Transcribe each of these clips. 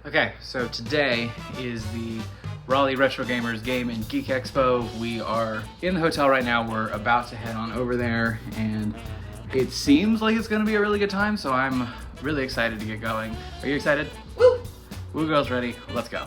Okay, so today is the Raleigh Retro Gamers Game and Geek Expo. We are in the hotel right now. We're about to head on over there, and it seems like it's going to be a really good time, so I'm really excited to get going. Are you excited? Woo! Woo girls ready? Let's go.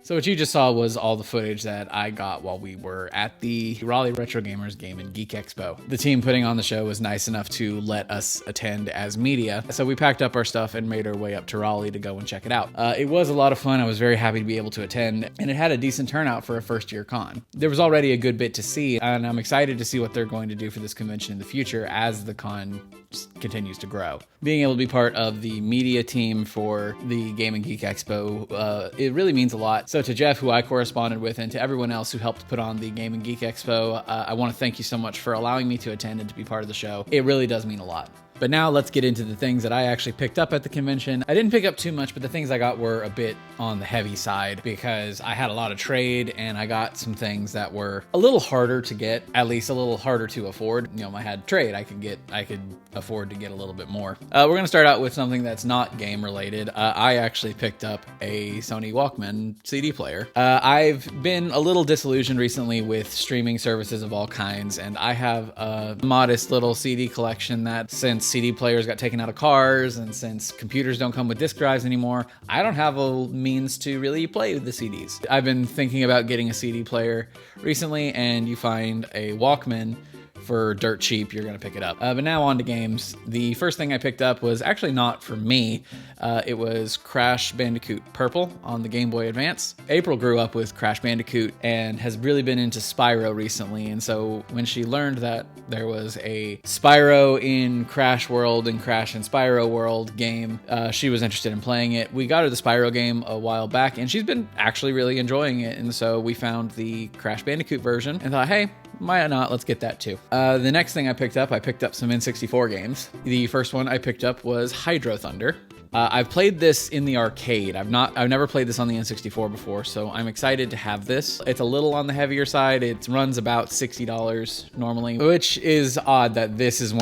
So what you just saw was all the footage that I got while we were at the Raleigh Retro Gamers Game and Geek Expo. The team putting on the show was nice enough to let us attend as media. So we packed up our stuff and made our way up to Raleigh to go and check it out. It was a lot of fun. I was very happy to be able to attend, and it had a decent turnout for a first-year con. There was already a good bit to see, and I'm excited to see what they're going to do for this convention in the future as the con continues to grow. Being able to be part of the media team for the Game and Geek Expo, it really means a lot. So to Jeff, who I corresponded with, and to everyone else who helped put on the Game and Geek Expo, I want to thank you so much for allowing me to attend and to be part of the show. It really does mean a lot. But now let's get into the things that I actually picked up at the convention. I didn't pick up too much, but the things I got were a bit on the heavy side because I had a lot of trade and I got some things that were a little harder to get, at least a little harder to afford. You know, I had trade, I could afford to get a little bit more. We're gonna start out with something that's not game related. I actually picked up a Sony Walkman CD player. I've been a little disillusioned recently with streaming services of all kinds, and I have a modest little CD collection that, since CD players got taken out of cars and since computers don't come with disk drives anymore, I don't have a means to really play with the CDs. I've been thinking about getting a CD player recently, and you find a Walkman for dirt cheap, you're gonna pick it up. But now on to games. The first thing I picked up was actually not for me. It was Crash Bandicoot Purple on the Game Boy Advance. April grew up with Crash Bandicoot and has really been into Spyro recently, and so when she learned that there was a Spyro in Crash World and Crash and Spyro World game, she was interested in playing it. We got her the Spyro game a while back, and she's been actually really enjoying it, and so we found the Crash Bandicoot version and thought, hey, why not? Let's get that too. The next thing I picked up some N64 games. The first one I picked up was Hydro Thunder. I've played this in the arcade. I've never played this on the N64 before, so I'm excited to have this. It's a little on the heavier side. It runs about $60 normally, which is odd that this is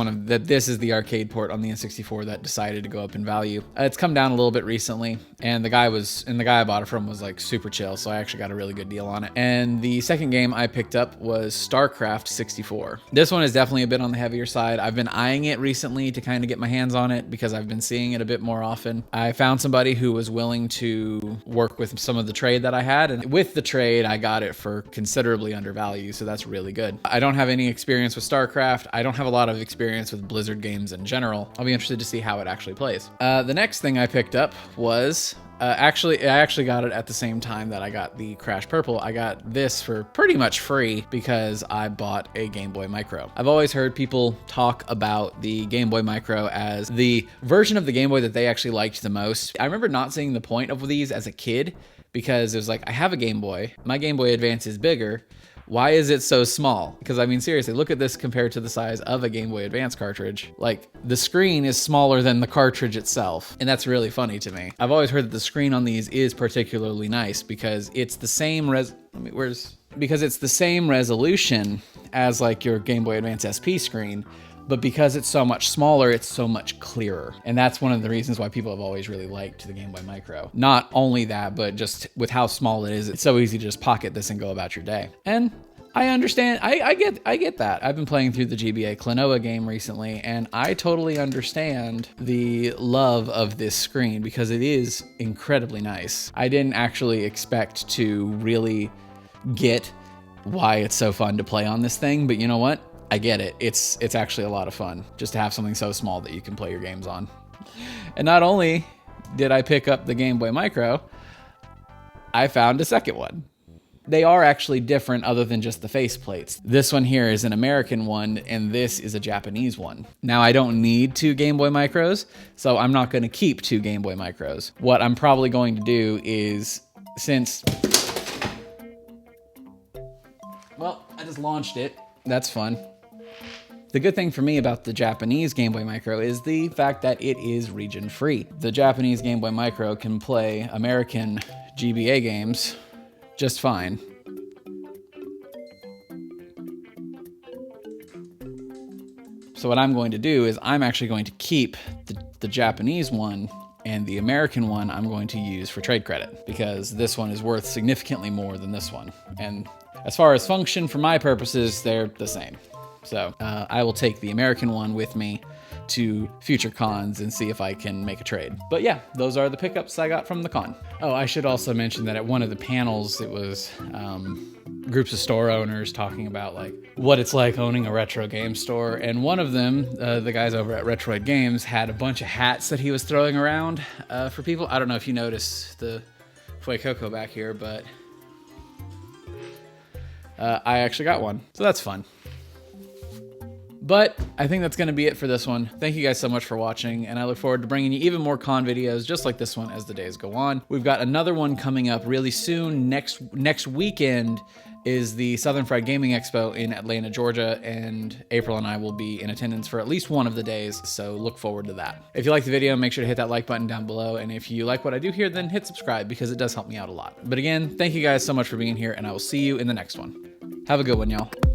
the arcade port on the N64 that decided to go up in value. It's come down a little bit recently, and the guy I bought it from was like super chill, so I actually got a really good deal on it. And the second game I picked up was StarCraft 64. This one is definitely a bit on the heavier side. I've been eyeing it recently to kind of get my hands on it because I've been seeing it a bit more often. I found somebody who was willing to work with some of the trade that I had, and with the trade, I got it for considerably undervalued, so that's really good. I don't have any experience with StarCraft. I don't have a lot of experience with Blizzard games in general. I'll be interested to see how it actually plays. The next thing I picked up was I actually got it at the same time that I got the Crash Purple. I got this for pretty much free because I bought a Game Boy Micro. I've always heard people talk about the Game Boy Micro as the version of the Game Boy that they actually liked the most. I remember not seeing the point of these as a kid because it was like, I have a Game Boy. My Game Boy Advance is bigger. Why is it so small? Because I mean, seriously, look at this compared to the size of a Game Boy Advance cartridge. Like, the screen is smaller than the cartridge itself, and that's really funny to me. I've always heard that the screen on these is particularly nice because it's the same because it's the same resolution as like your Game Boy Advance SP screen, but because it's so much smaller, it's so much clearer. And that's one of the reasons why people have always really liked the Game Boy Micro. Not only that, but just with how small it is, it's so easy to just pocket this and go about your day. And I understand, I get that. I've been playing through the GBA Klonoa game recently, and I totally understand the love of this screen because it is incredibly nice. I didn't actually expect to really get why it's so fun to play on this thing, but you know what? I get it. It's actually a lot of fun just to have something so small that you can play your games on. And not only did I pick up the Game Boy Micro, I found a second one. They are actually different other than just the faceplates. This one here is an American one, and this is a Japanese one. Now, I don't need two Game Boy Micros, so I'm not going to keep two Game Boy Micros. What I'm probably going to do is, well, I just launched it. That's fun. The good thing for me about the Japanese Game Boy Micro is the fact that it is region free. The Japanese Game Boy Micro can play American GBA games just fine. So what I'm going to do is I'm actually going to keep the Japanese one, and the American one I'm going to use for trade credit because this one is worth significantly more than this one. And as far as function, for my purposes, they're the same. So I will take the American one with me to future cons and see if I can make a trade. But yeah, those are the pickups I got from the con. Oh, I should also mention that at one of the panels, it was groups of store owners talking about like what it's like owning a retro game store. And one of them, the guys over at Retroid Games, had a bunch of hats that he was throwing around for people. I don't know if you notice the Fuecoco back here, but I actually got one, so that's fun. But I think that's going to be it for this one. Thank you guys so much for watching, and I look forward to bringing you even more con videos just like this one as the days go on. We've got another one coming up really soon. Next weekend is the Southern Fried Gaming Expo in Atlanta, Georgia, and April and I will be in attendance for at least one of the days, so look forward to that. If you like the video, make sure to hit that like button down below, and if you like what I do here, then hit subscribe because it does help me out a lot. But again, thank you guys so much for being here, and I will see you in the next one. Have a good one, y'all.